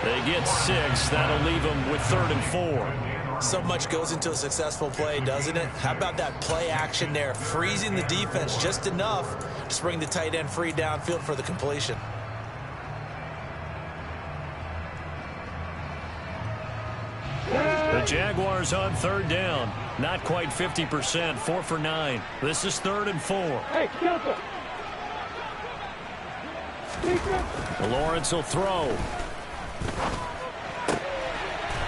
They get 6. That'll leave them with 3rd and 4. So much goes into a successful play, doesn't it? How about that play action there? Freezing the defense just enough to bring the tight end free downfield for the completion. The Jaguars on 3rd down. Not quite 50%. 4 for 9. This is 3rd and 4. Hey, Lawrence will throw.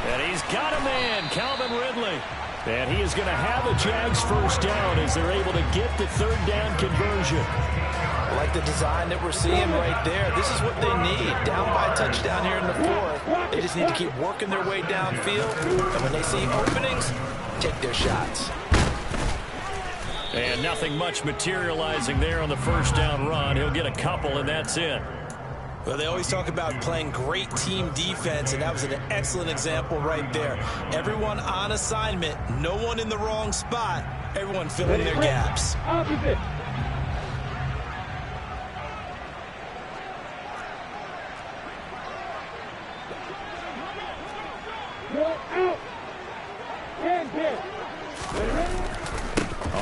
And he's got a man, Calvin Ridley. And he is going to have a Jags first down as they're able to get the 3rd down conversion. I like the design that we're seeing right there. This is what they need. Down by a touchdown here in the 4th. They just need to keep working their way downfield. And when they see openings, take their shots. And nothing much materializing there on the first down run. He'll get a couple, and that's it. Well, they always talk about playing great team defense, and that was an excellent example right there. Everyone on assignment, no one in the wrong spot, everyone filling their gaps. Opposite.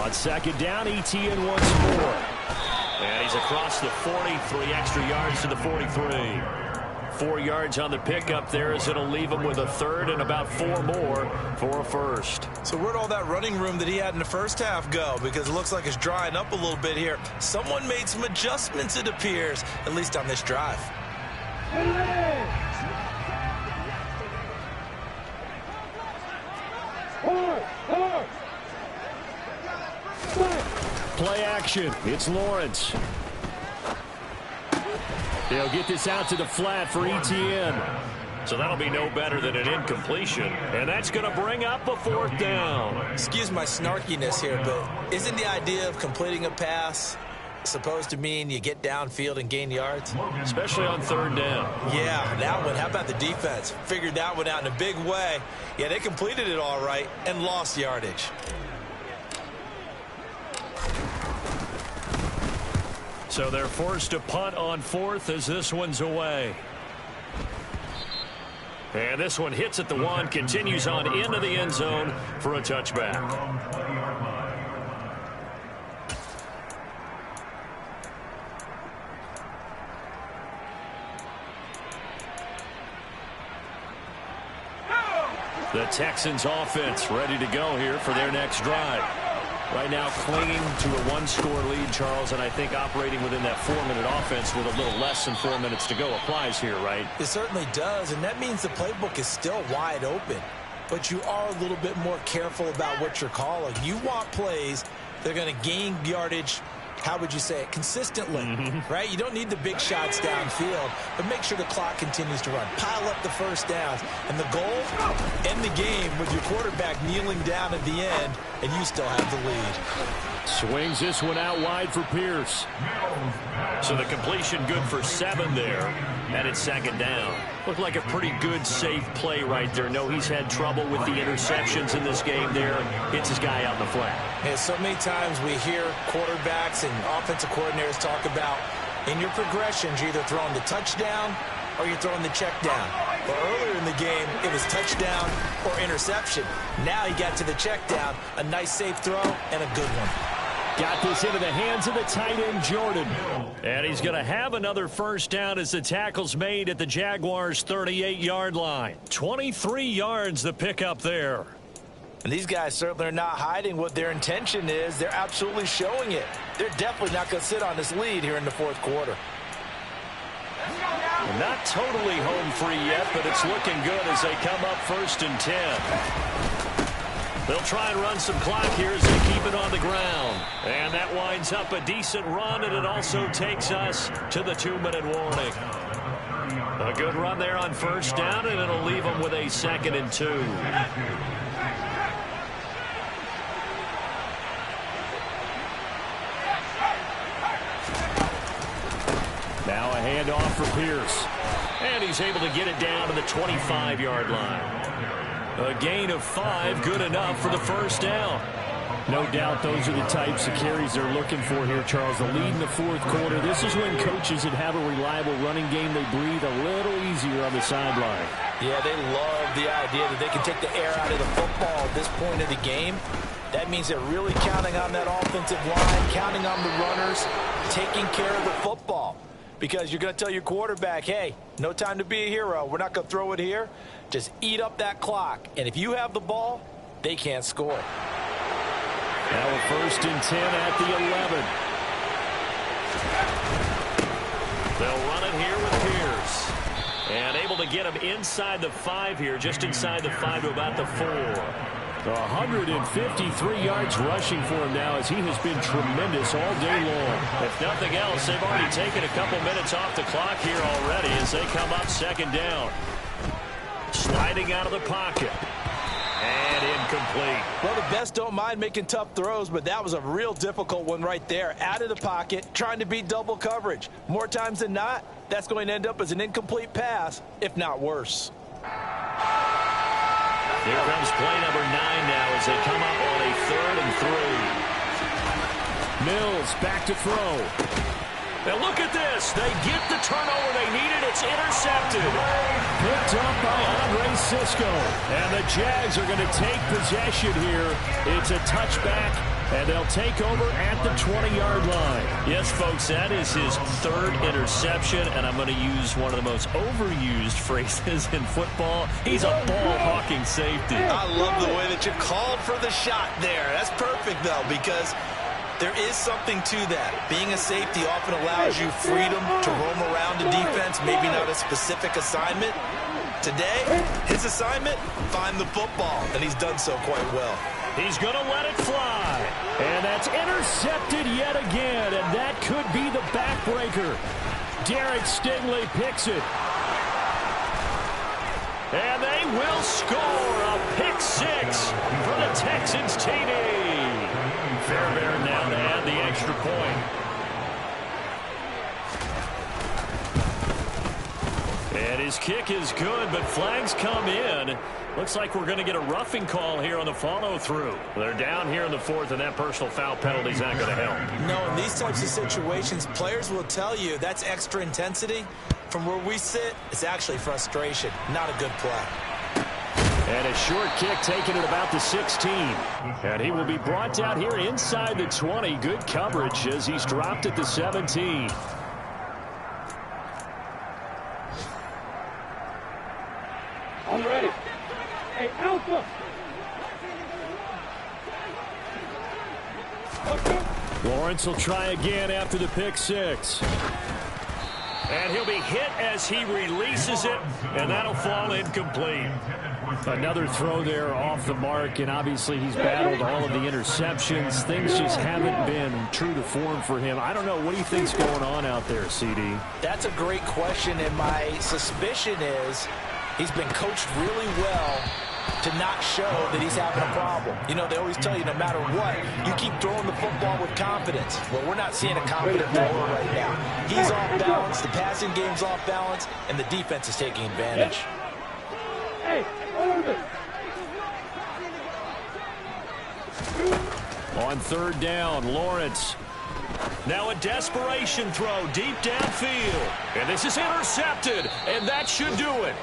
On second down, Etienne once more. And he's across the 40, 3 extra yards to the 43. 4 yards on the pickup there as it'll leave him with a 3rd and about 4 more for a first. So where'd all that running room that he had in the first half go? Because it looks like it's drying up a little bit here. Someone made some adjustments, it appears, at least on this drive. Play action. It's Lawrence. They'll get this out to the flat for Etienne. So that'll be no better than an incompletion. And that's going to bring up a 4th down. Excuse my snarkiness here, but isn't the idea of completing a pass supposed to mean you get downfield and gain yards? Especially on 3rd down. Yeah, that one. How about the defense? Figured that one out in a big way. Yeah, they completed it all right and lost yardage. So they're forced to punt on 4th as this one's away. And this one hits at the 1, continues on into the end zone for a touchback. The Texans offense ready to go here for their next drive. Right now clinging to a 1-score lead, Charles, and I think operating within that 4-minute offense with a little less than 4 minutes to go applies here, right? It certainly does, and that means the playbook is still wide open. But you are a little bit more careful about what you're calling. You want plays that are going to gain yardage, how would you say it, consistently, right? You don't need the big shots downfield, but make sure the clock continues to run. Pile up the first downs, and the goal, end the game with your quarterback kneeling down at the end, and you still have the lead. Swings this one out wide for Pierce. So the completion good for 7 there. And it's second down. Looked like a pretty good, safe play right there. No, he's had trouble with the interceptions in this game there. Hits his guy out in the flat. And so many times we hear quarterbacks and offensive coordinators talk about in your progressions, you're either throwing the touchdown or you're throwing the check down. But earlier in the game, it was touchdown or interception. Now he got to the check down, a nice safe throw, and a good one. Got this into the hands of the tight end, Jordan. And he's going to have another first down as the tackle's made at the Jaguars' 38-yard line. 23 yards the pickup there. And these guys certainly are not hiding what their intention is. They're absolutely showing it. They're definitely not going to sit on this lead here in the fourth quarter. Not totally home free yet, but it's looking good as they come up 1st and 10. They'll try and run some clock here as they keep it on the ground. And that winds up a decent run, and it also takes us to the 2-minute warning. A good run there on first down, and it'll leave them with a 2nd and 2. Now a handoff for Pierce. And he's able to get it down to the 25-yard line. A gain of 5, good enough for the first down. No doubt those are the types of carries they're looking for here, Charles. The lead in the fourth quarter. This is when coaches that have a reliable running game, they breathe a little easier on the sideline. Yeah, they love the idea that they can take the air out of the football at this point of the game. That means they're really counting on that offensive line, counting on the runners, taking care of the football. Because you're going to tell your quarterback, hey, no time to be a hero. We're not going to throw it here. Just eat up that clock. And if you have the ball, they can't score. Now a 1st and 10 at the 11. They'll run it here with Pierce. And able to get him inside the 5 here, just inside the 5 to about the 4. 153 yards rushing for him now as he has been tremendous all day long. If nothing else, they've already taken a couple minutes off the clock here already as they come up 2nd down. Sliding out of the pocket. And incomplete. Well, the best don't mind making tough throws, but that was a real difficult one right there. Out of the pocket, trying to beat double coverage. More times than not, that's going to end up as an incomplete pass, if not worse. Here comes play number 9 now as they come up on a 3rd and 3. Mills back to throw. Now look at this. They get the turnover they needed. It's intercepted. Picked up by Andre Sisco. And the Jags are going to take possession here. It's a touchback, and they'll take over at the 20-yard line. Yes, folks, that is his 3rd interception, and I'm going to use one of the most overused phrases in football. He's a ball-hawking safety. I love the way that you called for the shot there. That's perfect, though, because there is something to that. Being a safety often allows you freedom to roam around the defense, maybe not a specific assignment. Today, his assignment, find the football, and he's done so quite well. He's going to let it fly. And that's intercepted yet again, and that could be the backbreaker. Derek Stingley picks it. And they will score a pick 6 for the Texans TD. Fairbairn now to add the extra point. And his kick is good, but flags come in. Looks like we're going to get a roughing call here on the follow-through. They're down here in the 4th, and that personal foul penalty is not going to help. No, in these types of situations, players will tell you that's extra intensity. From where we sit, it's actually frustration, not a good play. And a short kick taken at about the 16. And he will be brought down here inside the 20. Good coverage as he's dropped at the 17. I'm ready. Hey, Alpha. Lawrence will try again after the pick 6. And he'll be hit as he releases it, and that'll fall incomplete. Another throw there off the mark, and obviously he's battled all of the interceptions. Things just haven't been true to form for him. I don't know. What do you think's going on out there, CD? That's a great question, and my suspicion is he's been coached really well to not show that he's having a problem. You know, they always tell you no matter what, you keep throwing the football with confidence. Well, we're not seeing a confident thrower right now. He's off balance, the passing game's off balance, and the defense is taking advantage. Hey, hold it. On third down, Lawrence. Now a desperation throw deep downfield. And this is intercepted, and that should do it.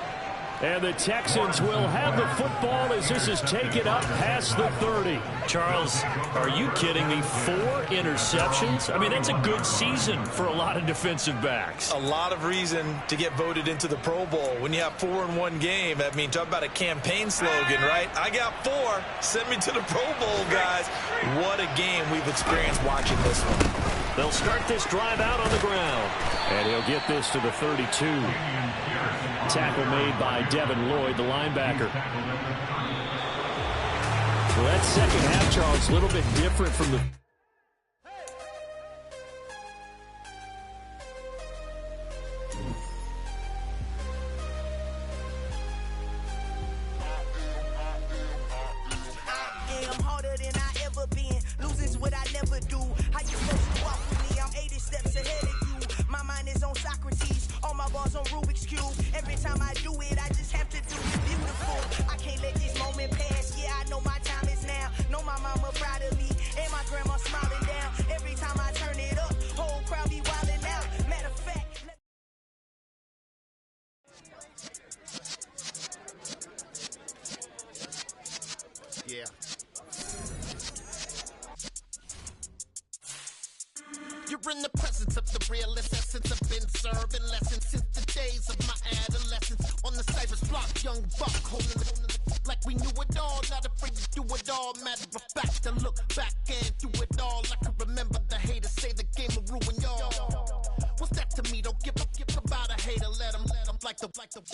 And the Texans will have the football as this is taken up past the 30. Charles, are you kidding me? 4 interceptions? I mean, that's a good season for a lot of defensive backs. A lot of reason to get voted into the Pro Bowl. When you have 4 in one game, I mean, talk about a campaign slogan, right? I got 4. Send me to the Pro Bowl, guys. What a game we've experienced watching this one. They'll start this drive out on the ground. And he'll get this to the 32. Tackle made by Devin Lloyd, the linebacker. Well, that second half, Charles, a little bit different from the... I'm harder than I ever been. Losing's what I never do. How you supposed to walk with me? I'm 80 steps ahead of you. My mind is on Socrates. All my balls on Rubik's Cube. Every time I do it, I just have to do it beautiful. I can't let this moment pass. Yeah, I know my time is now. Know my mama proud of me. And my grandma smiling down. Every time I turn it up, whole crowd be wildin' out. Matter of fact, yeah. You're in the presence of the realest essence. I've been serving lessons since the days of my adolescence. On the cypress block, young buck holding the like we knew it all. Not afraid to do it all. Matter of fact, to look back and do it all. I can remember the haters say the game will ruin y'all. What's that to me? Don't give about a hater. Let 'em like the